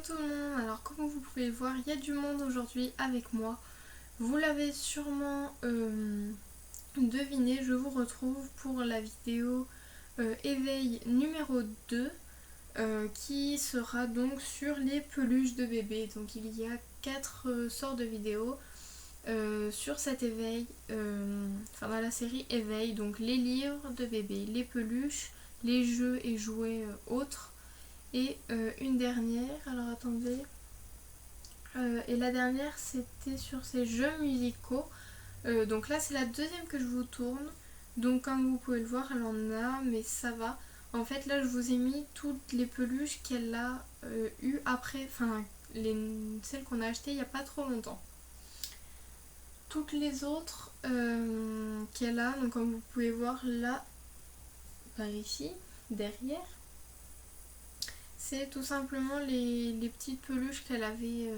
tout le monde, alors comme vous pouvez le voir, il y a du monde aujourd'hui avec moi. Vous l'avez sûrement deviné, je vous retrouve pour la vidéo éveil numéro 2 qui sera donc sur les peluches de bébés. Donc il y a 4 sortes de vidéos sur cet éveil, enfin dans la série éveil, donc les livres de bébés, les peluches, les jeux et jouets autres. Et une dernière, alors attendez, et la dernière c'était sur ces jeux musicaux. Donc là c'est la deuxième que je vous tourne. Donc comme vous pouvez le voir, elle en a, mais ça va. En fait là je vous ai mis toutes les peluches qu'elle a eues après, enfin celles qu'on a achetées il n'y a pas trop longtemps. Toutes les autres qu'elle a, donc comme vous pouvez voir là, par ici, derrière, c'est tout simplement les petites peluches qu'elle avait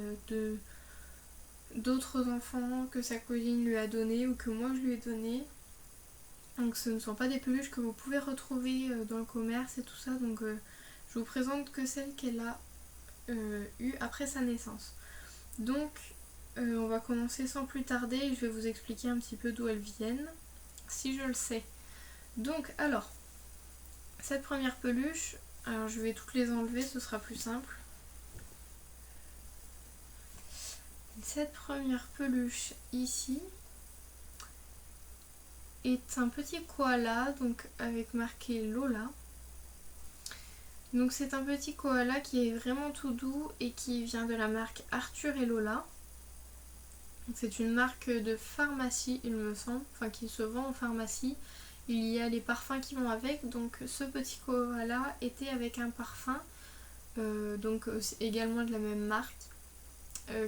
d'autres enfants que sa cousine lui a donné ou que moi je lui ai donné. Donc ce ne sont pas des peluches que vous pouvez retrouver dans le commerce et tout ça. Donc je vous présente que celles qu'elle a eues après sa naissance. Donc on va commencer sans plus tarder et je vais vous expliquer un petit peu d'où elles viennent, si je le sais. Donc alors, cette première peluche, alors je vais toutes les enlever, ce sera plus simple. Cette première peluche ici est un petit koala, donc avec marqué Lola. Donc c'est un petit koala qui est vraiment tout doux et qui vient de la marque Arthur et Lola. C'est une marque de pharmacie il me semble, enfin qui se vend en pharmacie. Il y a les parfums qui vont avec, donc ce petit koala était avec un parfum, donc également de la même marque,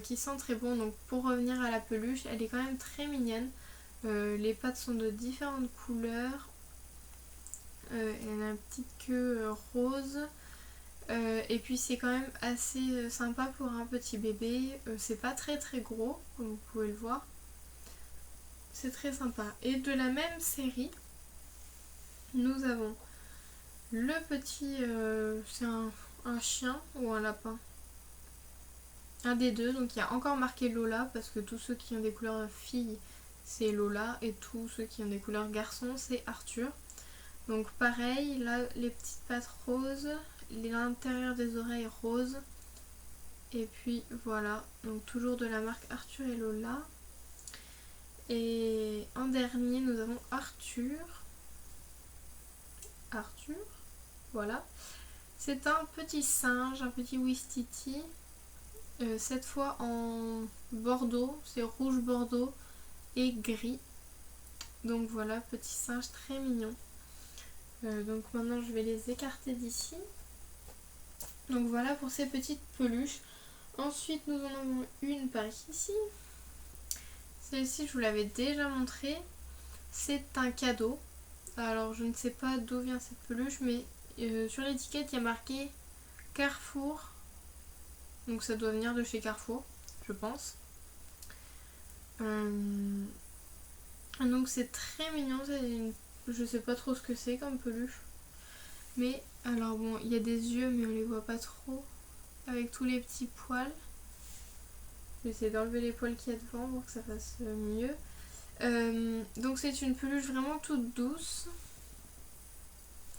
qui sent très bon. Donc pour revenir à la peluche, elle est quand même très mignonne. Les pattes sont de différentes couleurs. Elle a une petite queue rose. Et puis c'est quand même assez sympa pour un petit bébé. C'est pas très très gros, comme vous pouvez le voir. C'est très sympa. Et de la même série, nous avons le petit... c'est un chien ou un lapin, un des deux. Donc il y a encore marqué Lola, parce que tous ceux qui ont des couleurs filles, c'est Lola. Et tous ceux qui ont des couleurs garçons, c'est Arthur. Donc pareil, là les petites pattes roses, l'intérieur des oreilles roses. Et puis voilà, donc toujours de la marque Arthur et Lola. Et en dernier, nous avons Arthur. Arthur, voilà. C'est un petit singe, un petit Ouistiti. Cette fois en bordeaux, c'est rouge bordeaux et gris. Donc voilà, petit singe très mignon. Donc maintenant je vais les écarter d'ici. Donc voilà pour ces petites peluches. Ensuite nous en avons une par ici. Celle-ci je vous l'avais déjà montrée. C'est un cadeau. Alors je ne sais pas d'où vient cette peluche, mais sur l'étiquette il y a marqué Carrefour. Donc ça doit venir de chez Carrefour, je pense. Donc c'est très mignon. Je sais pas trop ce que c'est comme peluche. Mais alors bon, il y a des yeux mais on les voit pas trop. Avec tous les petits poils. Je vais essayer d'enlever les poils qu'il y a devant pour que ça fasse mieux. Donc c'est une peluche vraiment toute douce.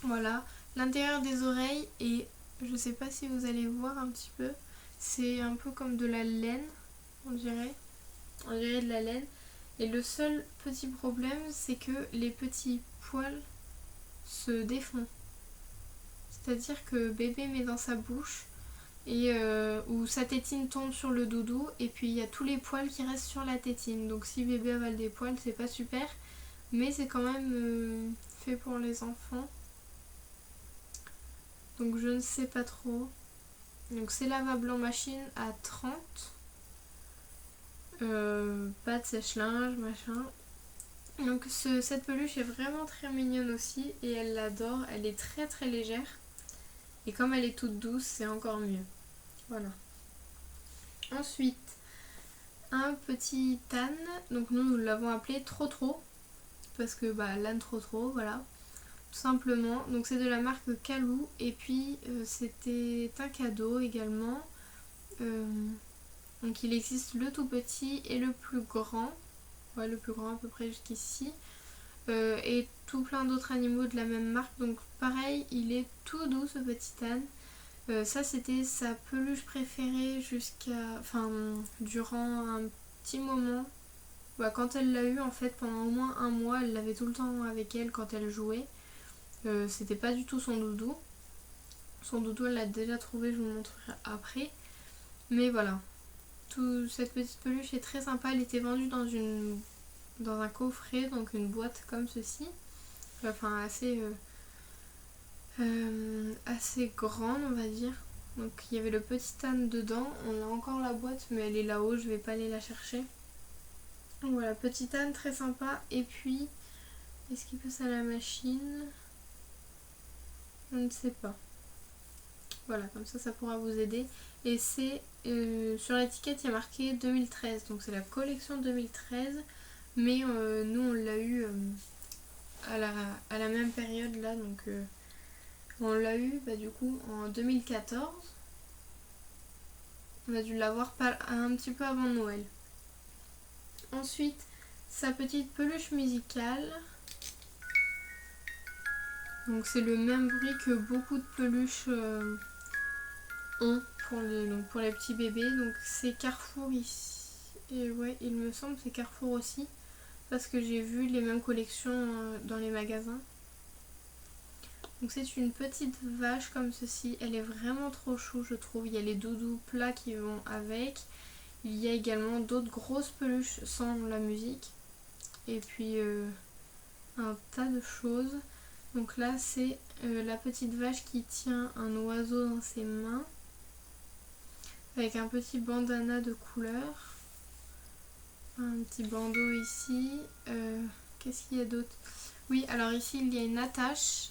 Voilà, l'intérieur des oreilles, et je sais pas si vous allez voir un petit peu, c'est un peu comme de la laine, on dirait de la laine. Et le seul petit problème, c'est que les petits poils se défont. C'est-à-dire que bébé met dans sa bouche et où sa tétine tombe sur le doudou, et puis il y a tous les poils qui restent sur la tétine. Donc si bébé avale des poils, c'est pas super, mais c'est quand même fait pour les enfants. Donc je ne sais pas trop. Donc c'est lavable en machine à 30. Pas de sèche-linge, machin. Donc cette peluche est vraiment très mignonne aussi et elle l'adore. Elle est très très légère. Et comme elle est toute douce, c'est encore mieux. Voilà. Ensuite, un petit âne. Donc nous l'avons appelé Trop, parce que l'âne Trop, voilà. Tout simplement. Donc c'est de la marque Calou. Et puis c'était un cadeau également. Donc il existe le tout petit et le plus grand. Ouais, le plus grand à peu près jusqu'ici. Et tout plein d'autres animaux de la même marque. Donc pareil, il est tout doux ce petit âne. Ça c'était sa peluche préférée durant un petit moment. Bah, quand elle l'a eu en fait pendant au moins un mois, elle l'avait tout le temps avec elle quand elle jouait. C'était pas du tout son doudou. Son doudou elle l'a déjà trouvé, je vous le montrerai après. Mais voilà, cette petite peluche est très sympa. Elle était vendue dans un coffret, donc une boîte comme ceci. Enfin assez grande on va dire. Donc il y avait le petit âne dedans. On a encore la boîte mais elle est là-haut, je vais pas aller la chercher. Donc voilà, petit âne très sympa. Et puis, est-ce qu'il passe à la machine? Je ne sais pas. Voilà, comme ça pourra vous aider. Et c'est sur l'étiquette il y a marqué 2013, donc c'est la collection 2013. Mais nous on l'a eu à la même période là, donc on l'a eu du coup en 2014. On a dû l'avoir un petit peu avant Noël. Ensuite, sa petite peluche musicale. Donc c'est le même bruit que beaucoup de peluches ont pour les petits bébés. Donc c'est Carrefour ici. Et ouais, il me semble que c'est Carrefour aussi. Parce que j'ai vu les mêmes collections dans les magasins. Donc c'est une petite vache comme ceci. Elle est vraiment trop chou je trouve. Il y a les doudous plats qui vont avec. Il y a également d'autres grosses peluches sans la musique. Et puis un tas de choses. Donc là c'est la petite vache qui tient un oiseau dans ses mains. Avec un petit bandana de couleur. Un petit bandeau ici. Qu'est-ce qu'il y a d'autre? Oui, alors ici il y a une attache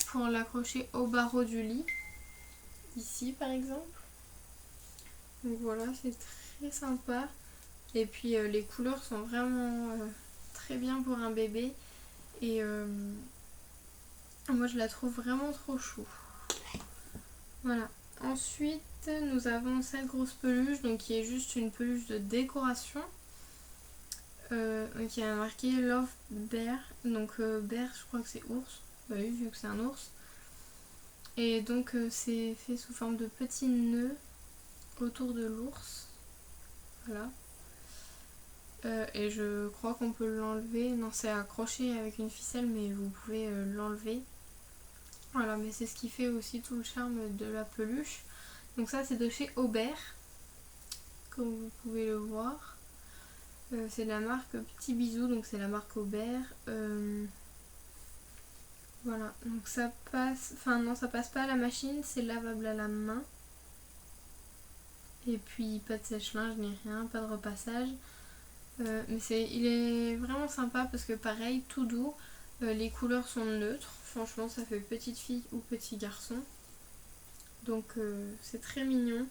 pour l'accrocher au barreau du lit. Ici par exemple. Donc voilà, c'est très sympa. Et puis les couleurs sont vraiment très bien pour un bébé. Et moi je la trouve vraiment trop chou. Voilà. Ensuite nous avons cette grosse peluche, donc qui est juste une peluche de décoration. Qui a marqué Love Bear. Donc bear je crois que c'est ours. Bah oui, vu que c'est un ours. Et donc c'est fait sous forme de petits nœuds autour de l'ours. Voilà. Et je crois qu'on peut l'enlever. Non, c'est accroché avec une ficelle, mais vous pouvez l'enlever. Voilà, mais c'est ce qui fait aussi tout le charme de la peluche. Donc ça c'est de chez Aubert, comme vous pouvez le voir. C'est de la marque Petit Bisou, donc c'est la marque Aubert. Voilà, donc ça passe, enfin non ça passe pas à la machine, c'est lavable à la main. Et puis pas de sèche-linge ni rien, pas de repassage. Mais il est vraiment sympa parce que pareil, tout doux, les couleurs sont neutres. Franchement ça fait petite fille ou petit garçon. Donc c'est très mignon.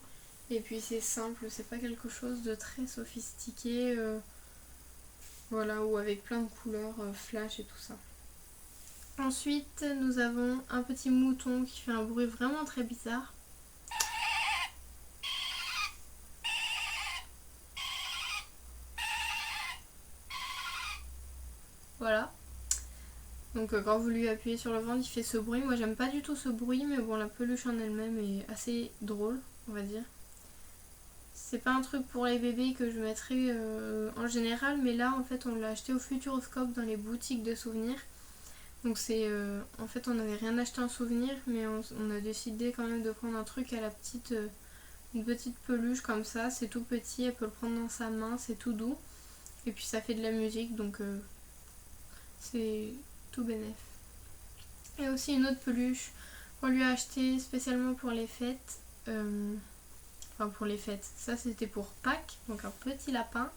Et puis c'est simple, c'est pas quelque chose de très sophistiqué. Voilà, ou avec plein de couleurs flash et tout ça. Ensuite, nous avons un petit mouton qui fait un bruit vraiment très bizarre. Voilà. Donc quand vous lui appuyez sur le ventre, il fait ce bruit. Moi j'aime pas du tout ce bruit, mais bon, la peluche en elle-même est assez drôle, on va dire. C'est pas un truc pour les bébés que je mettrais en général, mais là en fait on l'a acheté au Futuroscope dans les boutiques de souvenirs. Donc c'est en fait on n'avait rien acheté en souvenir, mais on a décidé quand même de prendre un truc à la petite, une petite peluche comme ça. C'est tout petit, elle peut le prendre dans sa main, c'est tout doux. Et puis ça fait de la musique, donc c'est tout bénef. Et aussi une autre peluche qu'on lui a acheté spécialement pour les fêtes. Enfin pour les fêtes, ça c'était pour Pâques, donc un petit lapin.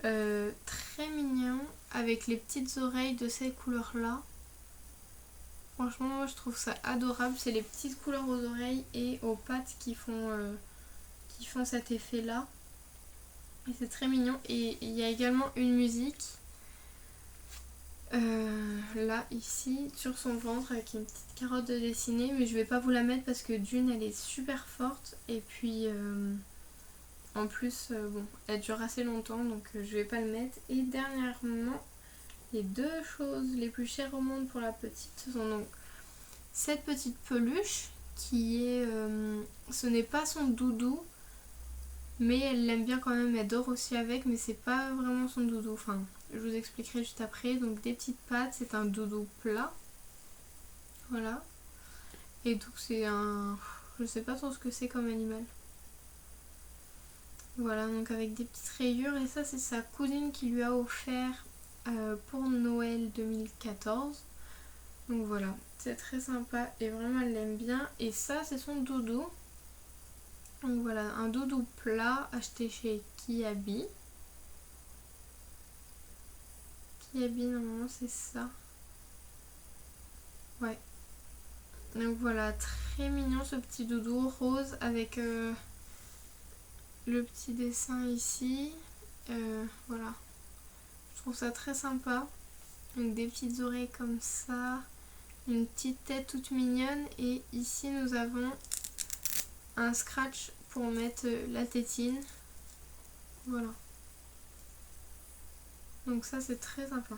Très mignon, avec les petites oreilles de ces couleurs là. Franchement moi je trouve ça adorable, c'est les petites couleurs aux oreilles et aux pattes qui font cet effet là. Et c'est très mignon. Et il y a également une musique là ici sur son ventre avec une petite carotte de dessinée, mais je vais pas vous la mettre parce que d'une elle est super forte et puis En plus, bon, elle dure assez longtemps, donc je vais pas le mettre. Et dernièrement, les deux choses les plus chères au monde pour la petite, ce sont donc cette petite peluche qui est... ce n'est pas son doudou, mais elle l'aime bien quand même, elle dort aussi avec, mais c'est pas vraiment son doudou. Enfin, je vous expliquerai juste après. Donc des petites pattes, c'est un doudou plat. Voilà. Et donc c'est un... je sais pas trop ce que c'est comme animal. Voilà, donc avec des petites rayures. Et ça, c'est sa cousine qui lui a offert pour Noël 2014. Donc voilà, c'est très sympa et vraiment elle l'aime bien. Et ça, c'est son doudou. Donc voilà, un doudou plat acheté chez Kiabi. Kiabi, normalement, c'est ça. Ouais. Donc voilà, très mignon ce petit doudou rose avec le petit dessin ici. Voilà, je trouve ça très sympa. Donc des petites oreilles comme ça, une petite tête toute mignonne. Et ici nous avons un scratch pour mettre la tétine. Voilà. Donc ça c'est très sympa.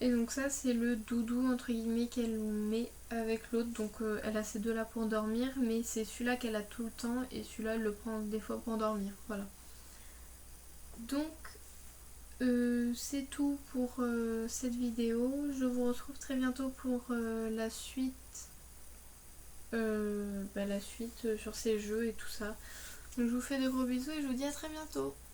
Et donc ça c'est le doudou entre guillemets qu'elle met avec l'autre. Donc elle a ces deux là pour dormir, mais c'est celui-là qu'elle a tout le temps et celui-là elle le prend des fois pour dormir. Voilà. Donc c'est tout pour cette vidéo. Je vous retrouve très bientôt pour la suite. La suite sur ces jeux et tout ça. Donc je vous fais de gros bisous et je vous dis à très bientôt.